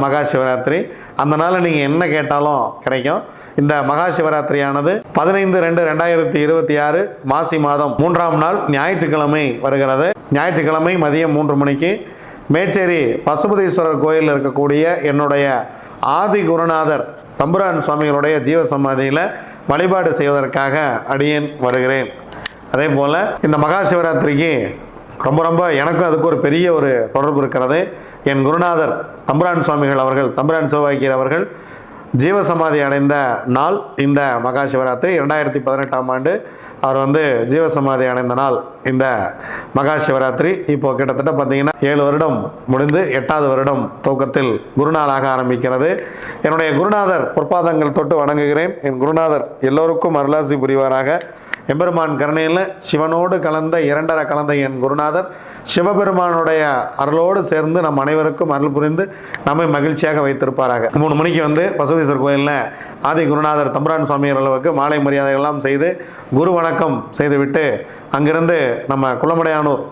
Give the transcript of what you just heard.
மகா சிவராத்திரி. அந்த நாள் நீங்கள் என்ன கேட்டாலும் கிடைக்கும். இந்த மகா சிவராத்திரியானது 15/2/2026 மாசி மாதம் 3ஆம் நாள் ஞாயிற்றுக்கிழமை வருகிறது. ஞாயிற்றுக்கிழமை மதியம் 3 மணிக்கு மேச்சேரி பசுபதீஸ்வரர் கோயிலில் இருக்கக்கூடிய என்னுடைய ஆதி குருநாதர் தம்புரான் சுவாமிகளுடைய ஜீவசமாதியில் வழிபாடு செய்வதற்காக அடியேன் வருகிறேன். அதே போல் இந்த மகா சிவராத்திரிக்கு ரொம்ப எனக்கும் அதுக்கு ஒரு பெரிய ஒரு தொடர்பு இருக்கிறது. என் குருநாதர் தம்புரான் சுவாமிகள் அவர்கள், தம்புரான் சிவவாக்கியர் அவர்கள் ஜீவசமாதி அடைந்த நாள் இந்த மகா சிவராத்திரி. 2018ஆம் ஆண்டு அவர் ஜீவசமாதி அடைந்த நாள் இந்த மகா சிவராத்திரி. இப்போது கிட்டத்தட்ட பார்த்தீங்கன்னா 7 வருடம் முடிந்து 8வது வருடம் துவக்கத்தில் குருநாளாக ஆரம்பிக்கிறது. என்னுடைய குருநாதர் பொற்பாதங்கள் தொட்டு வணங்குகிறேன். என் குருநாதர் எல்லோருக்கும் அருளாசி புரிவாராக. எம்பெருமான் கருணையில் சிவனோடு கலந்த 2.5 கலந்த என் குருநாதர் சிவபெருமானுடைய அருளோடு சேர்ந்து நம் அனைவருக்கும் அருள் புரிந்து நம்மை மகிழ்ச்சியாக வைத்திருப்பாராக. 3 மணிக்கு பசுபதீஸ்வரர் கோயிலில் ஆதி குருநாதர் தம்புரான் சுவாமி அளவுக்கு மாலை மரியாதைகள்லாம் செய்து குரு வணக்கம் செய்துவிட்டு அங்கிருந்து நம்ம குளமடையானூர்